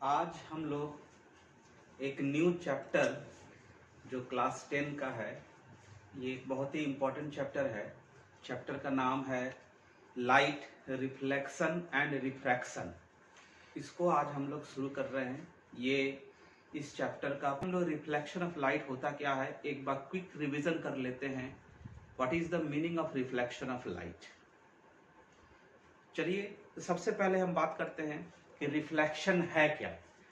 आज हम लोग एक न्यू चैप्टर जो क्लास 10 का है, ये एक बहुत ही इम्पोर्टेंट चैप्टर है। चैप्टर का नाम है लाइट, रिफ्लेक्शन एंड रिफ्रैक्शन। इसको आज हम लोग शुरू कर रहे हैं। ये इस चैप्टर का हम लोग रिफ्लेक्शन ऑफ लाइट होता क्या है, एक बार क्विक रिवीजन कर लेते हैं। What is the meaning of reflection of light. चलिए सबसे पहले हम बात करते हैं कि रिफ्लेक्शन है क्या।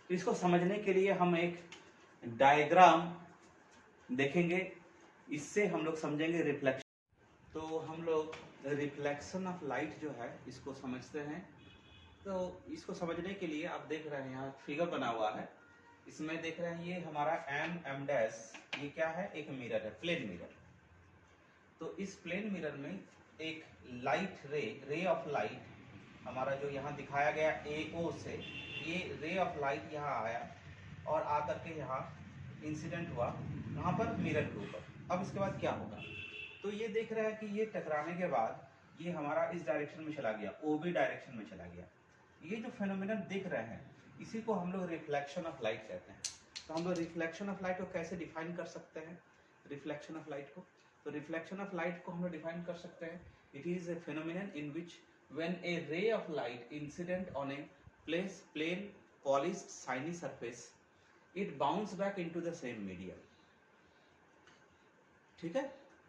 तो इसको समझने के लिए हम एक डायग्राम देखेंगे, इससे हम लोग समझेंगे रिफ्लेक्शन। तो हम लोग रिफ्लेक्शन ऑफ लाइट जो है इसको समझते हैं। तो इसको समझने के लिए आप देख रहे हैं यहाँ फिगर बना हुआ है, इसमें देख रहे हैं ये हमारा एम डैश, ये क्या है, एक मिरर है, प्लेन मिरर। तो इस प्लेन मिरर में एक लाइट रे ऑफ लाइट, हमारा जो यहाँ दिखाया गया AO से, ये रे ऑफ लाइट यहाँ आया और आकर के यहाँ इंसिडेंट हुआ यहाँ पर मिरर के ऊपर। अब इसके बाद क्या होगा, तो ये देख रहे हैं कि ये टकराने के बाद ये हमारा इस डायरेक्शन में चला गया, OB डायरेक्शन में चला गया। ये जो फेनोमेनन दिख रहे हैं इसी को हम लोग रिफ्लेक्शन ऑफ लाइट कहते हैं। तो हम लोग रिफ्लेक्शन ऑफ लाइट को कैसे डिफाइन कर सकते हैं, रिफ्लेक्शन ऑफ लाइट को, तो रिफ्लेक्शन ऑफ लाइट को हम लोग डिफाइन कर सकते हैं। It is a phenomenon in which when a ray of light incident on a plain polished shiny surface it bounce back into the same medium। ठीक है,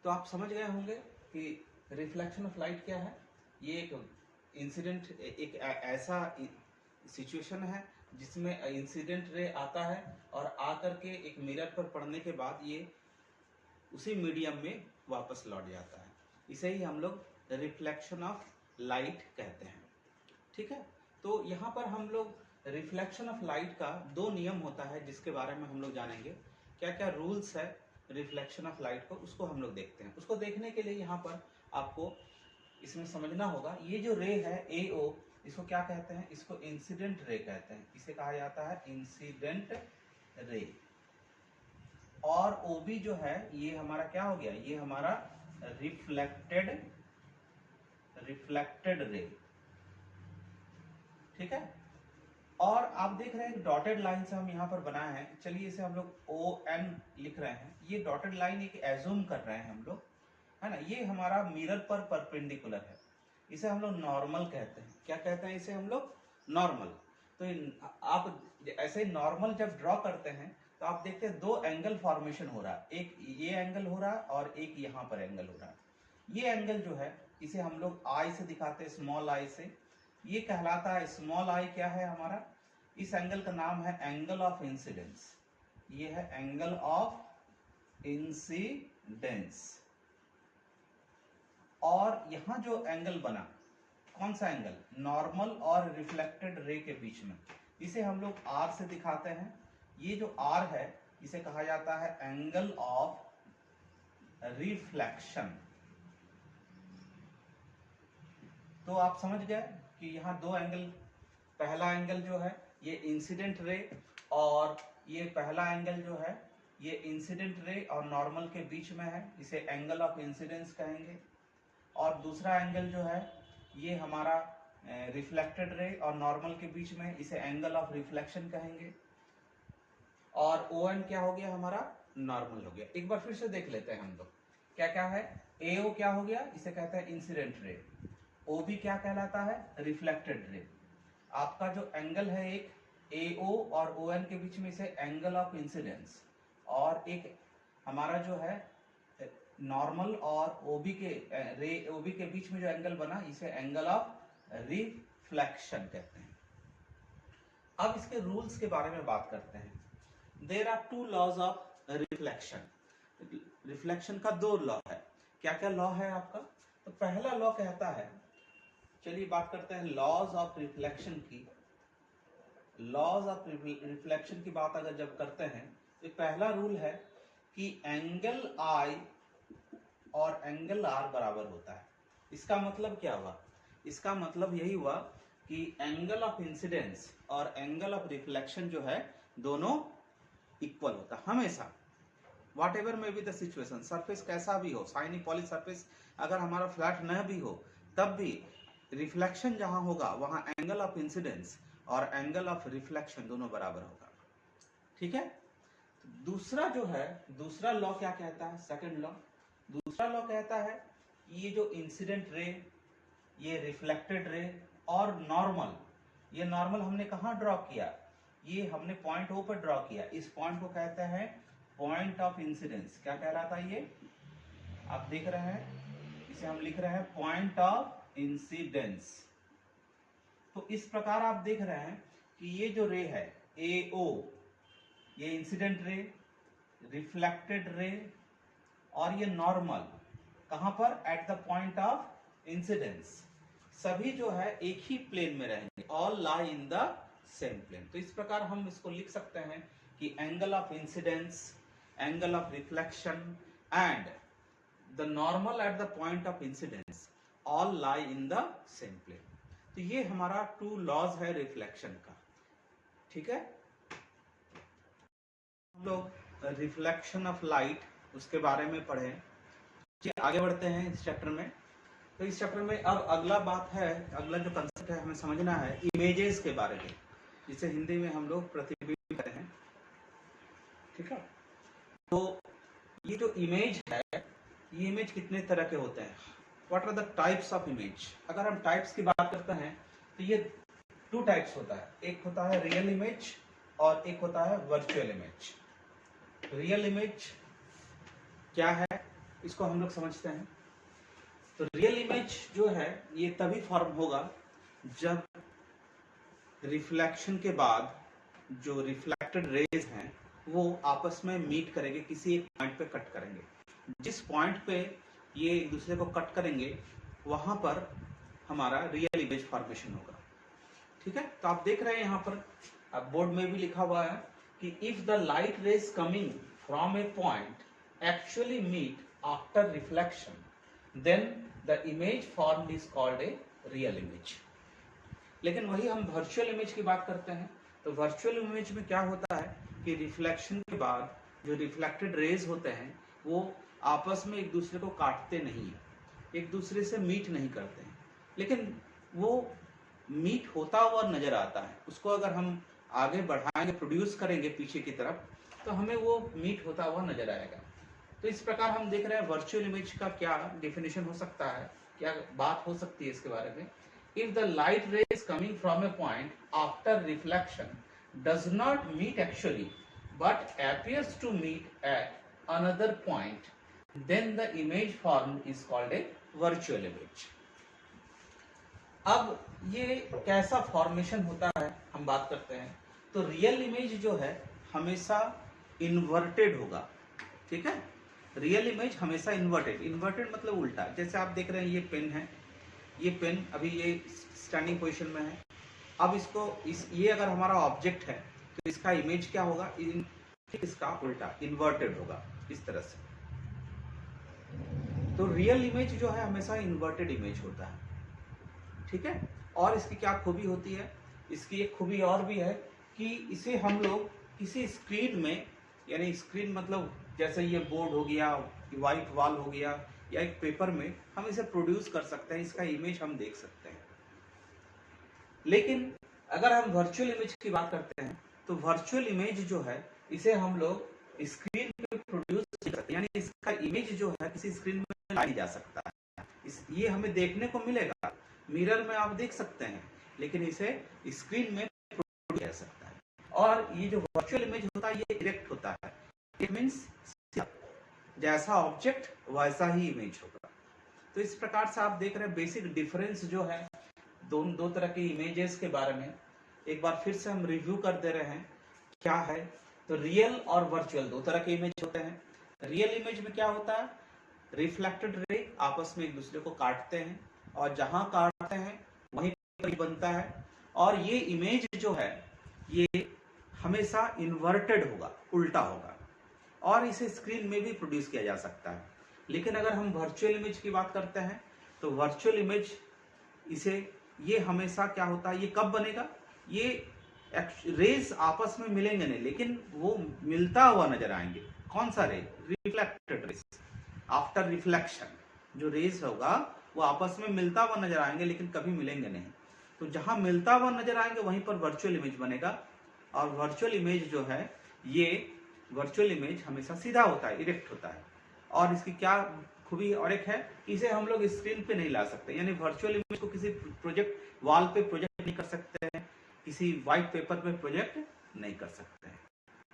तो आप समझ गए होंगे कि रिफ्लेक्शन ऑफ लाइट क्या है। ये एक इंसिडेंट, एक ऐसा सिचुएशन है जिसमें इंसिडेंट रे आता है और आकर के एक मिरर पर पड़ने के बाद ये उसी मीडियम में वापस लौट जाता है। इसे ही हम लोग रिफ्लेक्शन ऑफ लाइट कहते हैं। ठीक है, तो यहाँ पर हम लोग रिफ्लेक्शन ऑफ लाइट का दो नियम होता है जिसके बारे में हम लोग जानेंगे। क्या क्या रूल्स है रिफ्लेक्शन ऑफ लाइट को, उसको हम लोग देखते हैं। उसको देखने के लिए यहाँ पर आपको इसमें समझना होगा, ये जो रे है AO, इसको क्या कहते हैं, इसको इंसिडेंट रे कहते हैं। इसे कहा जाता है इंसिडेंट रे। और OB जो है ये हमारा क्या हो गया, ये हमारा रिफ्लेक्टेड रे। ठीक है, और आप देख रहे हैं डॉटेड लाइन से हम यहाँ पर बनाए हैं। चलिए इसे हम लोग ON लिख रहे हैं। ये डॉटेड लाइन एक एज्यूम कर रहे हैं हम लोग, है ना। ये हमारा मिरर पर परपेंडिकुलर है, इसे हम लोग नॉर्मल कहते हैं। क्या कहते हैं इसे हम लोग, नॉर्मल। तो आप ऐसे नॉर्मल जब ड्रॉ करते हैं तो आप देखते हैं दो एंगल फॉर्मेशन हो रहा है, एक ये एंगल हो रहा है और एक यहाँ पर एंगल हो रहा है। ये एंगल जो है इसे हम लोग आई से दिखाते हैं, स्मॉल आई से। ये कहलाता है, स्मॉल आई क्या है हमारा, इस एंगल का नाम है एंगल ऑफ इंसिडेंस। ये है एंगल ऑफ इंसिडेंस। और यहां जो एंगल बना, कौन सा एंगल, नॉर्मल और रिफ्लेक्टेड रे के बीच में, इसे हम लोग R से दिखाते हैं। ये जो R है इसे कहा जाता है एंगल ऑफ रिफ्लेक्शन। तो आप समझ गए कि यहाँ दो एंगल, पहला एंगल जो है ये इंसिडेंट रे, और ये पहला एंगल जो है ये इंसिडेंट रे और नॉर्मल के बीच में है, इसे एंगल ऑफ इंसिडेंस कहेंगे। और दूसरा एंगल जो है ये हमारा रिफ्लेक्टेड रे और नॉर्मल के बीच में, इसे एंगल ऑफ रिफ्लेक्शन कहेंगे। और ON क्या हो गया हमारा, नॉर्मल हो गया। एक बार फिर से देख लेते हैं हम लोग, क्या क्या है। AO क्या हो गया, इसे कहते हैं इंसिडेंट रे। OB क्या कहलाता है, रिफ्लेक्टेड रे। आपका जो एंगल है एक AO और ON के बीच में, इसे एंगल ऑफ इंसिडेंस। और एक हमारा जो है नॉर्मल और OB के बीच में जो एंगल बना, इसे एंगल ऑफ रिफ्लेक्शन कहते हैं। अब इसके रूल्स के बारे में बात करते हैं। There are two laws of reflection. Reflection का दो लॉ है। क्या क्या लॉ है आपका, तो पहला लॉ कहता है, चलिए बात करते हैं लॉज ऑफ रिफ्लेक्शन की। लॉज ऑफ रिफ्लेक्शन की बात अगर जब करते हैं तो पहला रूल है कि एंगल I और एंगल R बराबर होता है। इसका मतलब क्या हुआ, इसका मतलब यही हुआ कि एंगल ऑफ इंसिडेंस और एंगल ऑफ रिफ्लेक्शन जो है दोनों इक्वल होता है हमेशा, वॉट एवर में बी द सिचुएशन। सरफेस कैसा भी हो, शाइनी पॉलिश सरफेस अगर हमारा फ्लैट न भी हो, तब भी रिफ्लेक्शन जहां होगा वहां एंगल ऑफ इंसिडेंस और एंगल ऑफ रिफ्लेक्शन दोनों बराबर होगा। ठीक है, दूसरा जो है, दूसरा लॉ क्या कहता है, सेकंड लॉ, दूसरा लॉ कहता है ये जो इंसिडेंट रे, ये रिफ्लेक्टेड रे और नॉर्मल, ये नॉर्मल हमने कहाँ ड्रॉ किया, ये हमने पॉइंट ओ पर ड्रॉ किया। इस पॉइंट को कहते हैं पॉइंट ऑफ इंसिडेंस। क्या कहलाता है ये, आप देख रहे हैं, इसे हम लिख रहे हैं पॉइंट ऑफ इंसिडेंस। तो इस प्रकार आप देख रहे हैं कि ये जो रे है AO, ये इंसिडेंट रे, रिफ्लेक्टेड रे और ये नॉर्मल, कहां पर, at the point of incidence, सभी जो है एक ही प्लेन में रहेंगे, all lie in the same plane. तो इस प्रकार हम इसको लिख सकते हैं कि angle of incidence, angle of reflection and the normal at the point of incidence all lie in the same plane. तो ये हमारा 2 लॉज है रिफ्लेक्शन का। ठीक है, हम लोग रिफ्लेक्शन ऑफ लाइट उसके बारे में पढ़े। आगे बढ़ते हैं इस चैप्टर में। तो इस चैप्टर में अब अगला बात है, अगला जो कंसेप्ट है हमें समझना है इमेजेस के बारे में, जिसे हिंदी में हम लोग प्रतिबिंब कहते हैं। ठीक है, तो ये जो इमेज है, ये इमेज कितने तरह के होते हैं, what are the types of image. अगर हम टाइप्स की बात करते हैं तो ये 2 टाइप्स होता है, एक होता है रियल इमेज और एक होता है वर्चुअल इमेज। रियल इमेज क्या है, इसको हम लोग समझते हैं। तो रियल इमेज जो है ये तभी फॉर्म होगा जब रिफ्लेक्शन के बाद जो रिफ्लेक्टेड रेज हैं वो आपस में मीट करेंगे, किसी एक पॉइंट पे कट करेंगे। जिस पॉइंट पे ये एक दूसरे को कट करेंगे वहां पर हमारा रियल इमेज फॉर्मेशन होगा। ठीक है, तो आप देख रहे हैं यहाँ पर, अब बोर्ड में भी लिखा हुआ है कि if the light rays coming from a point actually meet after reflection then the image formed is called a real image। लेकिन वही हम वर्चुअल इमेज की बात करते हैं। तो वर्चुअल इमेज में क्या होता है कि रिफ्लेक्शन के बाद जो रिफ्लेक्टेड रेज होते हैं वो आपस में एक दूसरे को काटते नहीं है, एक दूसरे से मीट नहीं करते हैं, लेकिन वो मीट होता हुआ नजर आता है। उसको अगर हम आगे बढ़ाएंगे, प्रोड्यूस करेंगे पीछे की तरफ, तो हमें वो मीट होता हुआ नजर आएगा। तो इस प्रकार हम देख रहे हैं वर्चुअल इमेज का क्या डेफिनेशन हो सकता है, क्या बात हो सकती है इसके बारे में। If the light rays coming from a point after reflection does not meet actually but appears to meet at another point, then the image formed is called a virtual image। अब ये कैसा फॉर्मेशन होता है हम बात करते हैं। तो रियल इमेज जो है हमेशा इन्वर्टेड होगा। ठीक है, रियल इमेज हमेशा इन्वर्टेड, इन्वर्टेड मतलब उल्टा। जैसे आप देख रहे हैं ये पेन है, ये पेन अभी ये स्टैंडिंग पोजीशन में है। अब इसको ये अगर हमारा ऑब्जेक्ट है तो इसका इमेज क्या होगा, इसका उल्टा इन्वर्टेड होगा, इस तरह से। तो रियल इमेज जो है हमेशा इन्वर्टेड इमेज होता है। ठीक है, और इसकी क्या खूबी होती है, इसकी एक खूबी और भी है कि इसे हम लोग किसी स्क्रीन में, यानी स्क्रीन मतलब जैसे ये बोर्ड हो गया, व्हाइट वॉल हो गया, या एक पेपर में हम इसे प्रोड्यूस कर सकते हैं, इसका इमेज हम देख सकते हैं। लेकिन अगर हम वर्चुअल इमेज की बात करते हैं तो वर्चुअल इमेज जो है इसे हम लोग स्क्रीन पे प्रोड्यूस कर सकते हैं, यानी इसका इमेज जो है किसी स्क्रीन में लाया जा सकता है। ये हमें देखने को मिलेगा, मिरर में आप देख सकते हैं, लेकिन इसे स्क्रीन में प्रोड्यूस किया जा सकता है। और ये जो वर्चुअल इमेज होता है ये डायरेक्ट होता है, इट मींस जैसा ऑब्जेक्ट वैसा ही इमेज होगा। तो इस प्रकार से आप देख रहे हैं बेसिक डिफरेंस जो है दो तरह के इमेजेस के बारे में। एक बार फिर से हम रिव्यू कर दे रहे हैं क्या है। तो रियल और वर्चुअल 2 तरह के इमेज होते हैं। रियल इमेज में क्या होता है, रिफ्लेक्टेड रे आपस में एक दूसरे को काटते हैं और जहां काटते हैं वहीं पर बनता है। और ये इमेज जो है ये हमेशा इन्वर्टेड होगा, उल्टा होगा, और इसे स्क्रीन में भी प्रोड्यूस किया जा सकता है। लेकिन अगर हम वर्चुअल इमेज की बात करते हैं तो वर्चुअल इमेज ये हमेशा क्या होता है, ये कब बनेगा, ये रेज आपस में मिलेंगे नहीं, लेकिन वो मिलता हुआ नजर आएंगे। कौन सा रे, रिफ्लेक्टेड रेज। आफ्टर रिफ्लेक्शन जो रेज होगा वो आपस में मिलता हुआ नजर आएंगे, लेकिन कभी मिलेंगे नहीं। तो जहां मिलता हुआ नजर आएंगे वहीं पर वर्चुअल इमेज बनेगा। और वर्चुअल इमेज जो है, ये वर्चुअल इमेज हमेशा सीधा होता है, इरेक्ट होता है। और इसकी क्या खूबी और एक है, इसे हम लोग स्क्रीन पे नहीं ला सकते, यानी वर्चुअल इमेज को किसी प्रोजेक्ट वॉल पे प्रोजेक्ट नहीं कर सकते हैं, किसी व्हाइट पेपर पे प्रोजेक्ट नहीं कर सकते हैं।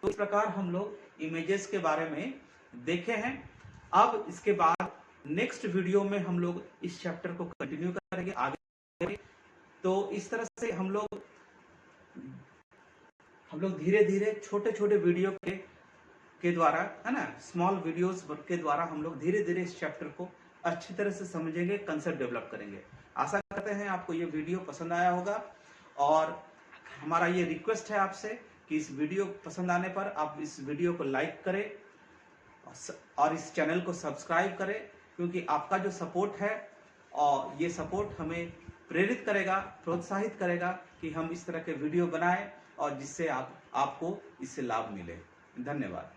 तो इस प्रकार हम लोग इमेजेस के बारे में देखे हैं। अब इसके बाद नेक्स्ट वीडियो में हम लोग इस चैप्टर को कंटिन्यू करेंगे आगे। तो इस तरह से हम लोग धीरे धीरे छोटे छोटे वीडियो के द्वारा, है ना, स्मॉल वीडियोस के द्वारा हम लोग धीरे धीरे इस चैप्टर को अच्छी तरह से समझेंगे, कंसेप्ट डेवलप करेंगे। आशा करते हैं आपको ये वीडियो पसंद आया होगा, और हमारा ये रिक्वेस्ट है आपसे कि इस वीडियो पसंद आने पर आप इस वीडियो को लाइक करें और इस चैनल को सब्सक्राइब करें, क्योंकि आपका जो सपोर्ट है और ये सपोर्ट हमें प्रेरित करेगा, प्रोत्साहित करेगा कि हम इस तरह के वीडियो बनाएं और जिससे आपको इससे लाभ मिले। धन्यवाद।